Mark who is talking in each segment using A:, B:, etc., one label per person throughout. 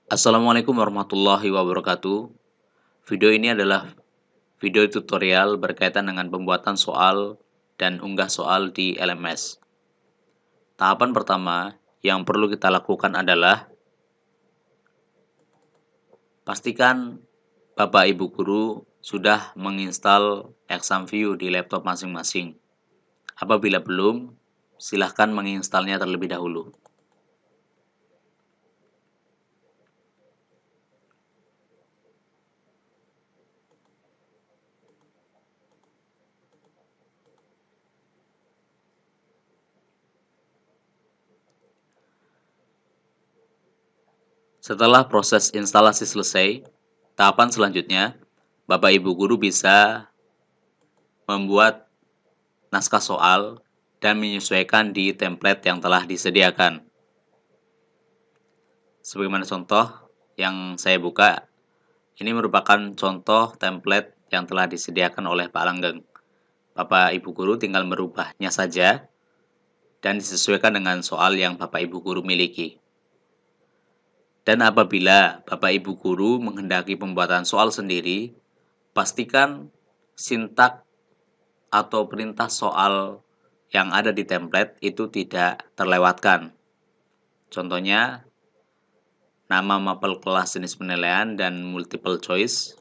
A: Assalamualaikum warahmatullahi wabarakatuh. Video ini adalah video tutorial berkaitan dengan pembuatan soal dan unggah soal di LMS. Tahapan pertama yang perlu kita lakukan adalah pastikan Bapak Ibu guru sudah menginstal ExamView di laptop masing-masing. Apabila belum, silahkan menginstalnya terlebih dahulu. Setelah proses instalasi selesai, tahapan selanjutnya, Bapak Ibu guru bisa membuat naskah soal dan menyesuaikan di template yang telah disediakan. Sebagaimana contoh yang saya buka, ini merupakan contoh template yang telah disediakan oleh Pak Langgeng. Bapak Ibu guru tinggal merubahnya saja dan disesuaikan dengan soal yang Bapak Ibu guru miliki. Dan apabila Bapak Ibu guru menghendaki pembuatan soal sendiri, pastikan sintak atau perintah soal yang ada di template itu tidak terlewatkan. Contohnya, nama mapel kelas jenis penilaian dan multiple choice,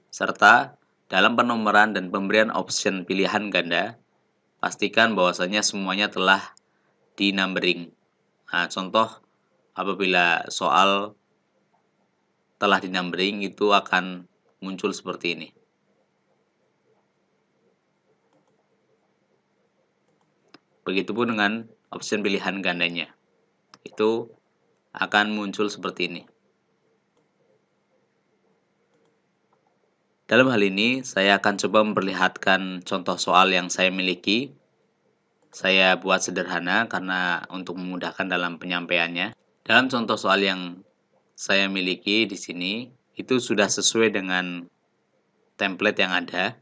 A: serta dalam penomoran dan pemberian option pilihan ganda, pastikan bahwasanya semuanya telah di numbering. Nah, contoh apabila soal telah di numbering itu akan muncul seperti ini. Begitupun dengan option pilihan gandanya. Itu akan muncul seperti ini. Dalam hal ini, saya akan coba memperlihatkan contoh soal yang saya miliki. Saya buat sederhana karena untuk memudahkan dalam penyampaiannya. Dalam contoh soal yang saya miliki di sini, itu sudah sesuai dengan template yang ada.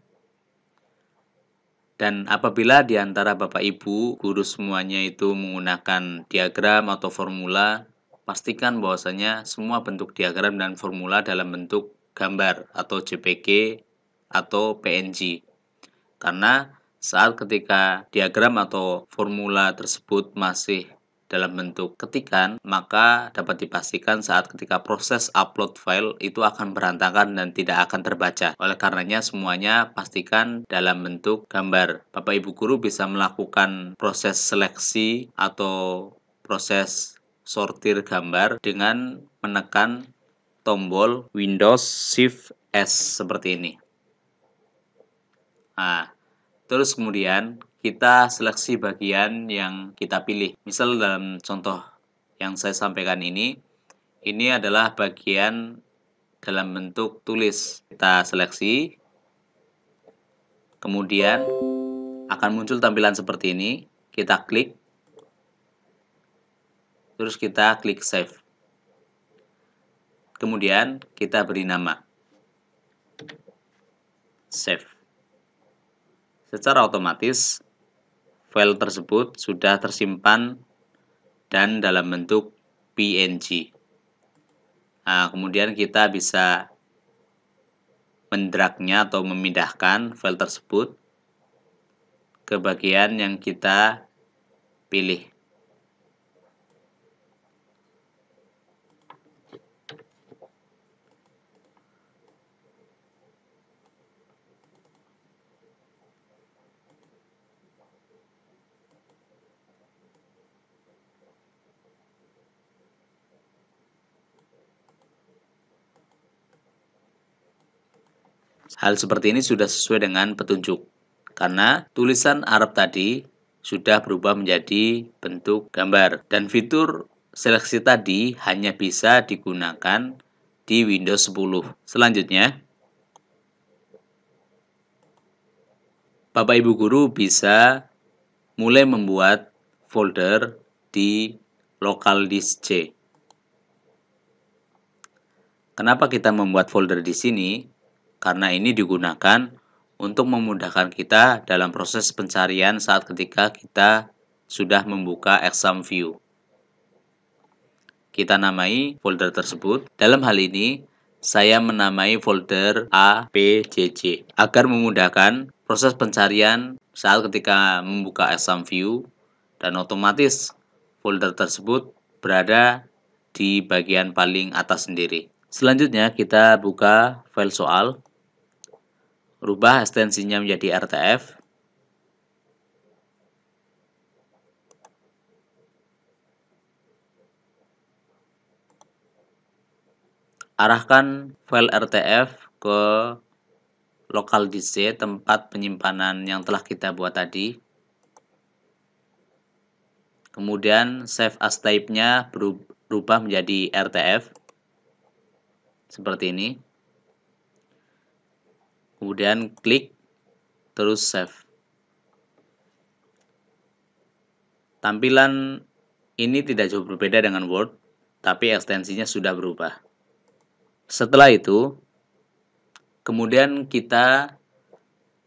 A: Dan apabila di antara Bapak Ibu guru semuanya itu menggunakan diagram atau formula, pastikan bahwasanya semua bentuk diagram dan formula dalam bentuk gambar atau JPG atau PNG. Karena saat ketika diagram atau formula tersebut masih dalam bentuk ketikan, maka dapat dipastikan saat ketika proses upload file itu akan berantakan dan tidak akan terbaca. Oleh karenanya semuanya pastikan dalam bentuk gambar. Bapak Ibu guru bisa melakukan proses seleksi atau proses sortir gambar dengan menekan tombol Windows Shift S seperti ini. Nah, terus kemudian kita seleksi bagian yang kita pilih. Misal dalam contoh yang saya sampaikan ini adalah bagian dalam bentuk tulis. Kita seleksi, kemudian akan muncul tampilan seperti ini. Kita klik, terus kita klik save. Kemudian kita beri nama. Save. Secara otomatis file tersebut sudah tersimpan dan dalam bentuk PNG. Nah, kemudian kita bisa mendragnya atau memindahkan file tersebut ke bagian yang kita pilih. Hal seperti ini sudah sesuai dengan petunjuk, karena tulisan Arab tadi sudah berubah menjadi bentuk gambar. Dan fitur seleksi tadi hanya bisa digunakan di Windows 10. Selanjutnya, Bapak Ibu guru bisa mulai membuat folder di local disk C. Kenapa kita membuat folder di sini? Karena ini digunakan untuk memudahkan kita dalam proses pencarian saat ketika kita sudah membuka ExamView. kita namai folder tersebut. Dalam hal ini, saya menamai folder A, B, C, C agar memudahkan proses pencarian saat ketika membuka exam view dan otomatis folder tersebut berada di bagian paling atas sendiri. Selanjutnya kita buka file soal, rubah ekstensinya menjadi RTF. Arahkan file RTF ke local disk C, tempat penyimpanan yang telah kita buat tadi. Kemudian save as type-nya berubah menjadi RTF. Seperti ini. Kemudian klik, terus save. Tampilan ini tidak jauh berbeda dengan Word, tapi ekstensinya sudah berubah. Setelah itu, kemudian kita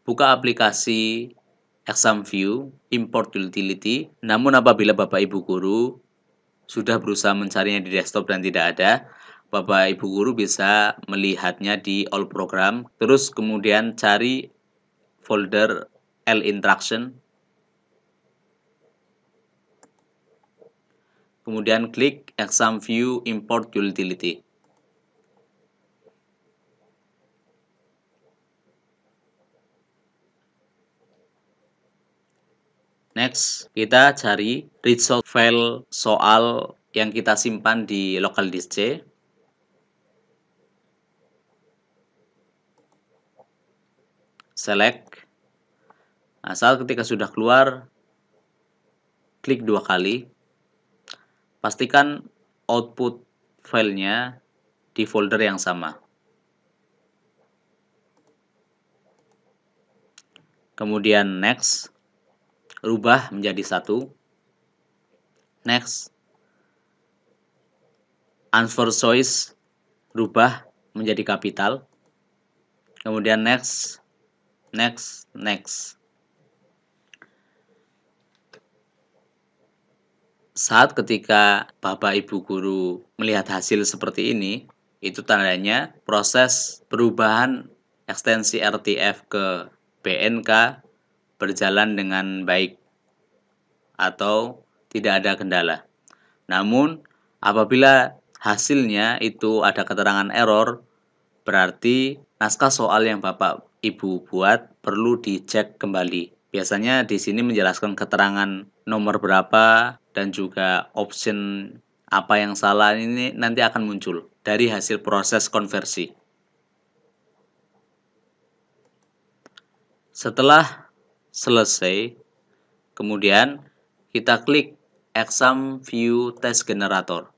A: buka aplikasi Exam View, import utility. Namun apabila Bapak Ibu Guru sudah berusaha mencarinya di desktop dan tidak ada, Bapak Ibu Guru bisa melihatnya di all program. Terus kemudian cari folder L interaction. Kemudian klik Exam View import utility. Next, kita cari result file soal yang kita simpan di local disk C. Select. Nah, saat ketika sudah keluar, klik 2 kali. Pastikan output filenya di folder yang sama. Kemudian next, rubah menjadi 1. Next, answer choice, rubah menjadi kapital. Kemudian next, next, next. Saat ketika Bapak Ibu Guru melihat hasil seperti ini, itu tandanya proses perubahan ekstensi RTF ke BNK berjalan dengan baik atau tidak ada kendala. Namun, apabila hasilnya itu ada keterangan error, berarti naskah soal yang Bapak Ibu buat perlu dicek kembali. Biasanya di sini menjelaskan keterangan nomor berapa dan juga option apa yang salah ini nanti akan muncul dari hasil proses konversi. Setelah selesai, kemudian kita klik Exam View Test Generator.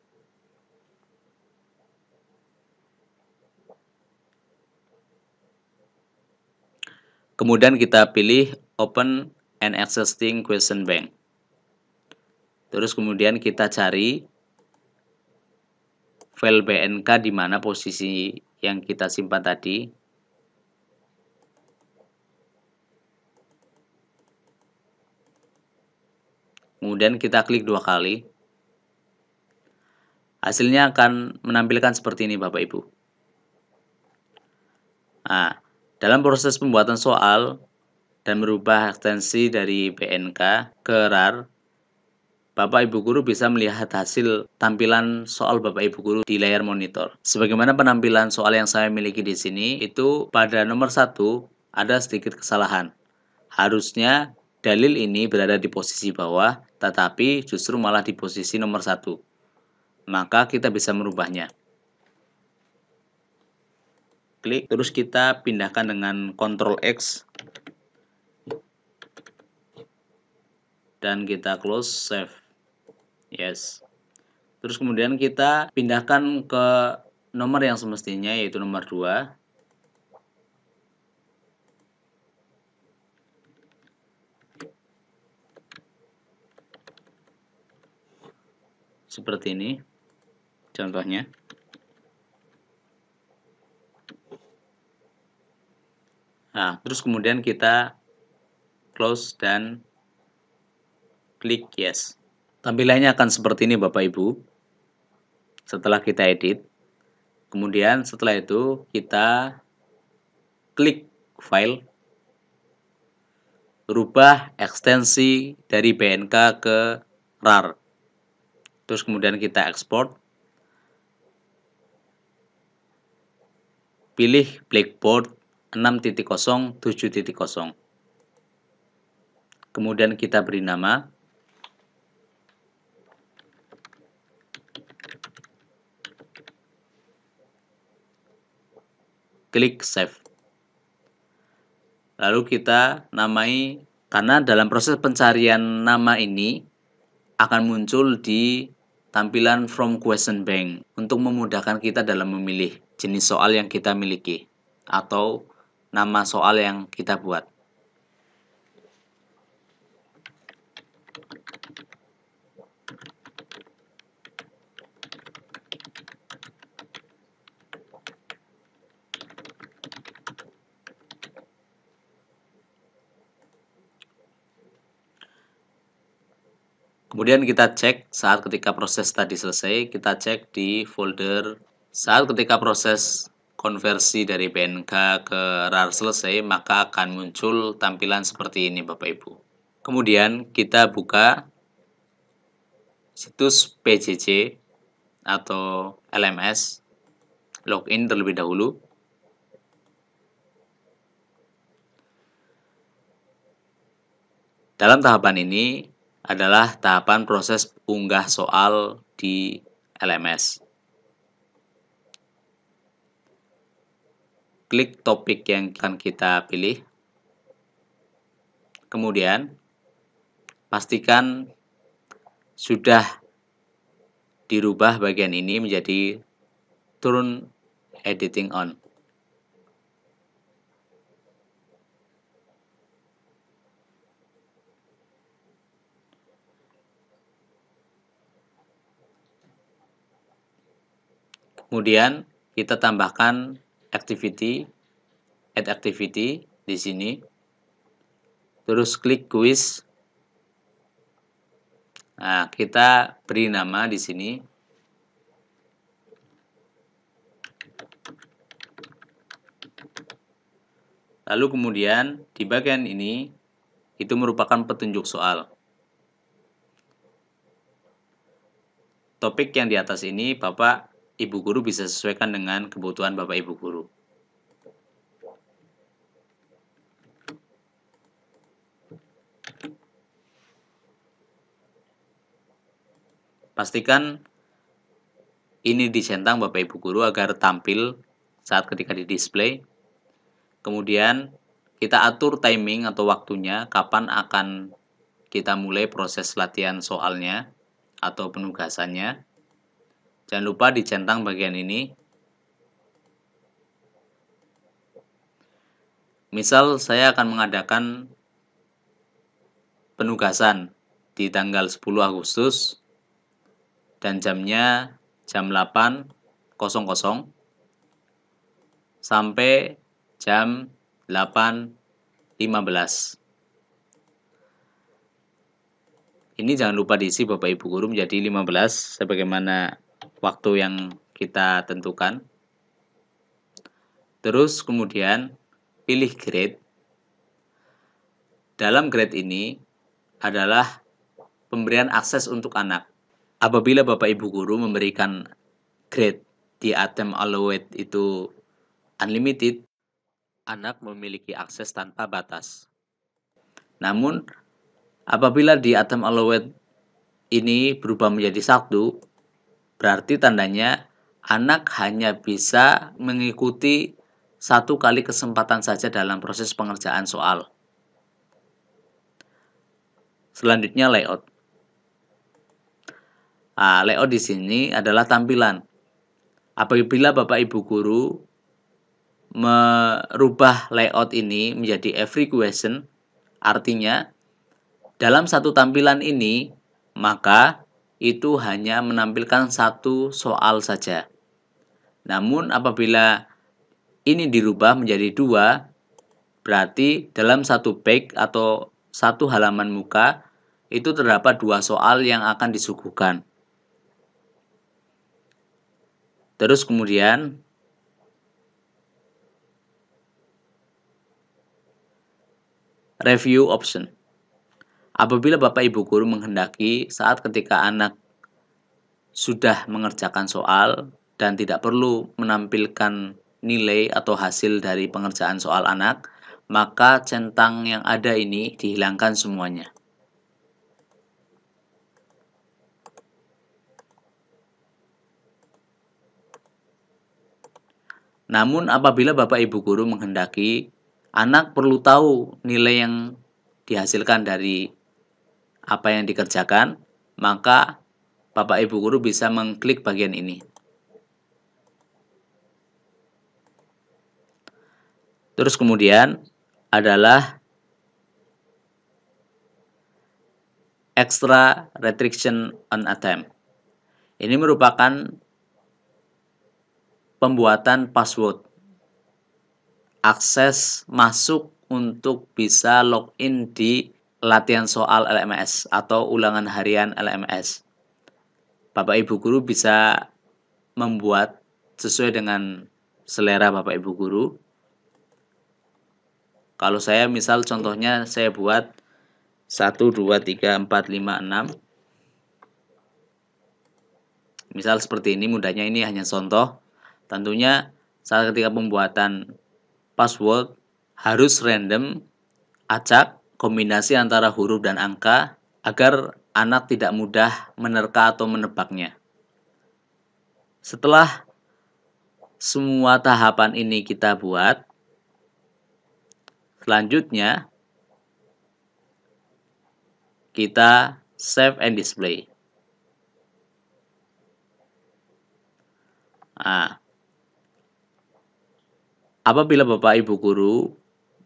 A: Kemudian kita pilih Open an Existing Question Bank. Terus kemudian kita cari file BNK di mana posisi yang kita simpan tadi. Kemudian kita klik 2 kali. Hasilnya akan menampilkan seperti ini Bapak Ibu. Nah, dalam proses pembuatan soal dan merubah ekstensi dari BNK ke RAR, Bapak Ibu Guru bisa melihat hasil tampilan soal Bapak Ibu Guru di layar monitor. Sebagaimana penampilan soal yang saya miliki di sini, itu pada nomor 1 ada sedikit kesalahan. Harusnya dalil ini berada di posisi bawah, tetapi justru malah di posisi nomor 1. Maka kita bisa merubahnya. Klik, terus kita pindahkan dengan Ctrl X. Dan kita close, save. Yes. Terus kemudian kita pindahkan ke nomor yang semestinya, yaitu nomor 2. Seperti ini contohnya. Nah, terus kemudian kita close dan klik yes. Tampilannya akan seperti ini Bapak Ibu. Setelah kita edit, kemudian setelah itu kita klik file, rubah ekstensi dari BNK ke RAR. Terus kemudian kita ekspor. Pilih Blackboard 6.0 7.0. Kemudian kita beri nama. Klik save. Lalu kita namai, karena dalam proses pencarian nama ini akan muncul di tampilan from question bank untuk memudahkan kita dalam memilih jenis soal yang kita miliki atau nama soal yang kita buat. Kemudian kita cek saat ketika proses tadi selesai, kita cek di folder saat ketika proses konversi dari BNK ke RAR selesai, maka akan muncul tampilan seperti ini Bapak Ibu. Kemudian kita buka situs PJJ atau LMS, login terlebih dahulu. Dalam tahapan ini adalah tahapan proses unggah soal di LMS. Klik topik yang akan kita pilih. Kemudian pastikan sudah dirubah bagian ini menjadi turn editing on. Kemudian kita tambahkan activity, add activity di sini. Terus klik quiz. Nah, kita beri nama di sini. Lalu kemudian di bagian ini itu merupakan petunjuk soal. Topik yang di atas ini Bapak Ibu Guru bisa sesuaikan dengan kebutuhan Bapak Ibu Guru. Pastikan ini dicentang Bapak Ibu Guru agar tampil saat ketika di display. Kemudian kita atur timing atau waktunya kapan akan kita mulai proses latihan soalnya atau penugasannya. Jangan lupa dicentang bagian ini. Misal saya akan mengadakan penugasan di tanggal 10 Agustus dan jamnya jam 8.00 sampai jam 8.15. Ini jangan lupa diisi Bapak Ibu Guru menjadi 15 sebagaimana waktu yang kita tentukan. Terus kemudian pilih grade. Dalam grade ini adalah pemberian akses untuk anak. Apabila Bapak Ibu Guru memberikan grade di item allowed itu unlimited, anak memiliki akses tanpa batas. Namun apabila di item allowed ini berubah menjadi 1, berarti tandanya anak hanya bisa mengikuti 1 kali kesempatan saja dalam proses pengerjaan soal. Selanjutnya layout. Nah, layout di sini adalah tampilan. Apabila Bapak Ibu Guru merubah layout ini menjadi every question, artinya dalam satu tampilan ini maka itu hanya menampilkan 1 soal saja. Namun apabila ini dirubah menjadi 2, berarti dalam 1 page atau 1 halaman muka itu terdapat 2 soal yang akan disuguhkan. Terus kemudian review option. Apabila Bapak Ibu guru menghendaki saat ketika anak sudah mengerjakan soal dan tidak perlu menampilkan nilai atau hasil dari pengerjaan soal anak, maka centang yang ada ini dihilangkan semuanya. Namun apabila Bapak Ibu guru menghendaki anak perlu tahu nilai yang dihasilkan dari apa yang dikerjakan, maka Bapak Ibu guru bisa mengklik bagian ini. Terus kemudian adalah extra restriction on attempt. Ini merupakan pembuatan password. Akses masuk untuk bisa login di latihan soal LMS atau ulangan harian LMS. Bapak Ibu guru bisa membuat sesuai dengan selera Bapak Ibu guru. Kalau saya misal contohnya saya buat 1, 2, 3, 4, 5, 6. Misal seperti ini, mudahnya ini hanya contoh. Tentunya saat ketika pembuatan password harus random, acak, kombinasi antara huruf dan angka agar anak tidak mudah menerka atau menebaknya. Setelah semua tahapan ini kita buat, selanjutnya kita save and display. Nah, apabila Bapak Ibu guru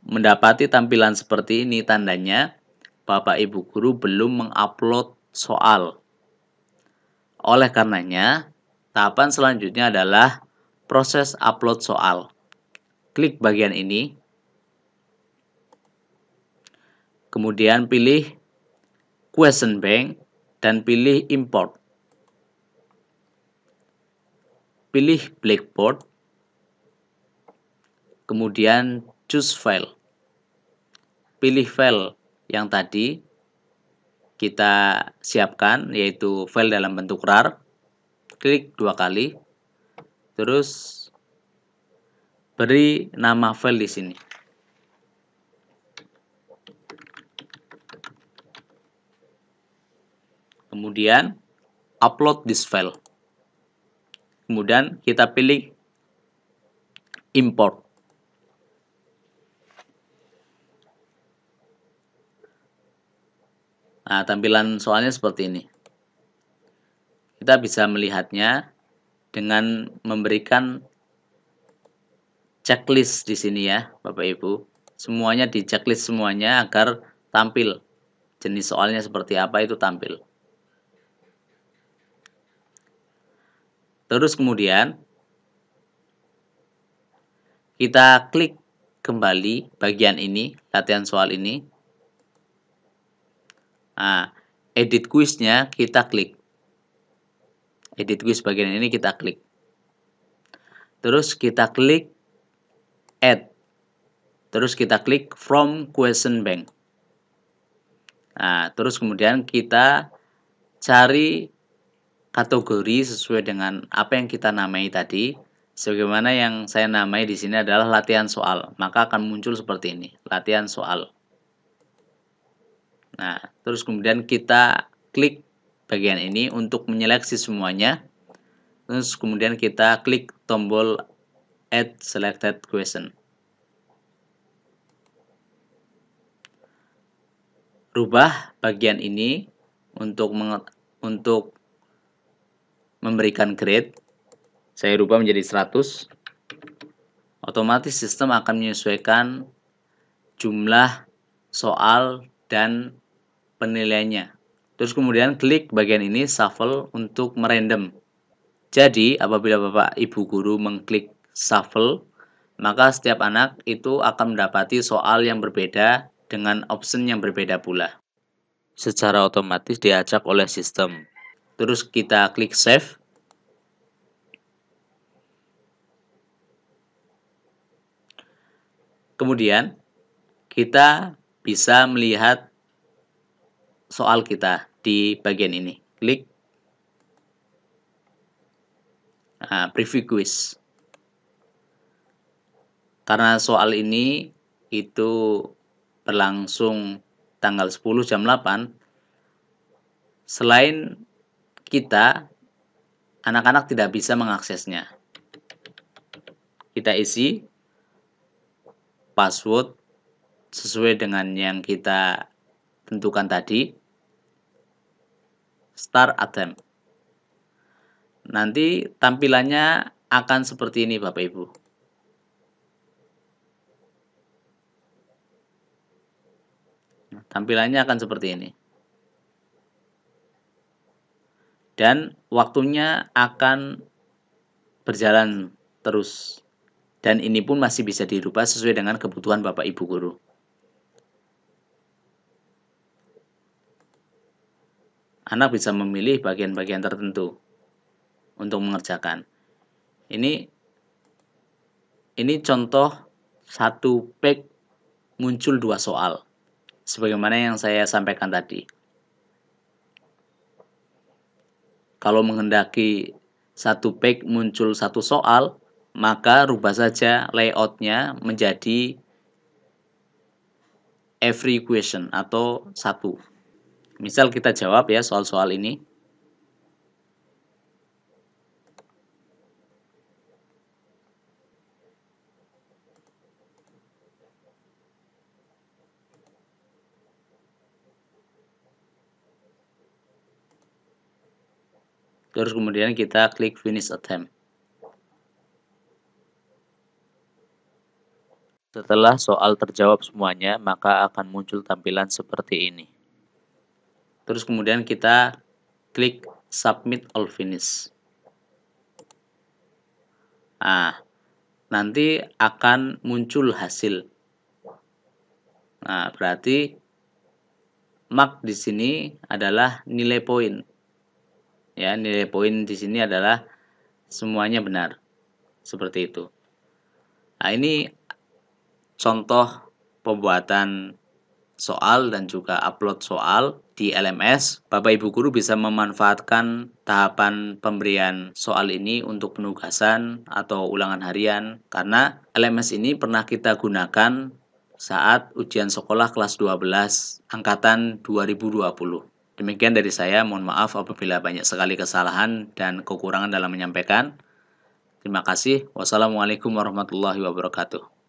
A: mendapati tampilan seperti ini, tandanya Bapak Ibu guru belum mengupload soal. Oleh karenanya, tahapan selanjutnya adalah proses upload soal. Klik bagian ini, kemudian pilih question bank dan pilih import. Pilih Blackboard, kemudian choose file. Pilih file yang tadi kita siapkan, yaitu file dalam bentuk RAR. Klik 2 kali, terus beri nama file di sini. Kemudian upload this file. Kemudian kita pilih import. Nah, tampilan soalnya seperti ini. Kita bisa melihatnya dengan memberikan checklist di sini ya, Bapak Ibu. Semuanya di checklist semuanya agar tampil. Jenis soalnya seperti apa itu tampil. Terus kemudian kita klik kembali bagian ini, latihan soal ini. Nah, edit quiznya kita klik. Edit quiz bagian ini kita klik. Terus kita klik add. Terus kita klik from question bank. Nah, terus kemudian kita cari kategori sesuai dengan apa yang kita namai tadi. Sebagaimana yang saya namai di sini adalah latihan soal, maka akan muncul seperti ini, latihan soal. Nah, terus kemudian kita klik bagian ini untuk menyeleksi semuanya. Terus kemudian kita klik tombol add selected question. Rubah bagian ini untuk memberikan grade. Saya rubah menjadi 100. Otomatis sistem akan menyesuaikan jumlah soal dan penilaiannya. Terus kemudian klik bagian ini shuffle untuk merandom. Jadi apabila Bapak Ibu guru mengklik shuffle, maka setiap anak itu akan mendapati soal yang berbeda dengan option yang berbeda pula. Secara otomatis diacak oleh sistem. Terus kita klik save. Kemudian kita bisa melihat soal kita di bagian ini. Klik preview quiz. Karena soal ini itu berlangsung tanggal 10 jam 8, selain kita, anak-anak tidak bisa mengaksesnya. Kita isi password sesuai dengan yang kita tentukan tadi. Start attempt. Nanti tampilannya akan seperti ini Bapak Ibu. Tampilannya akan seperti ini. Dan waktunya akan berjalan terus. Dan ini pun masih bisa dirubah sesuai dengan kebutuhan Bapak Ibu guru. Anak bisa memilih bagian-bagian tertentu untuk mengerjakan. Ini contoh satu page muncul 2 soal. Sebagaimana yang saya sampaikan tadi. Kalau menghendaki satu page muncul 1 soal, maka rubah saja layoutnya menjadi every question atau 1. Misal kita jawab ya soal-soal ini. Terus kemudian kita klik finish attempt. Setelah soal terjawab semuanya, maka akan muncul tampilan seperti ini. Terus kemudian kita klik submit all finish. Nah, nanti akan muncul hasil. Nah, berarti mark di sini adalah nilai poin. Ya, nilai poin di sini adalah semuanya benar. Seperti itu. Nah, ini contoh pembuatan soal dan juga upload soal di LMS. Bapak Ibu guru bisa memanfaatkan tahapan pemberian soal ini untuk penugasan atau ulangan harian karena LMS ini pernah kita gunakan saat ujian sekolah kelas 12 angkatan 2020. Demikian dari saya, mohon maaf apabila banyak sekali kesalahan dan kekurangan dalam menyampaikan. Terima kasih. Wassalamualaikum warahmatullahi wabarakatuh.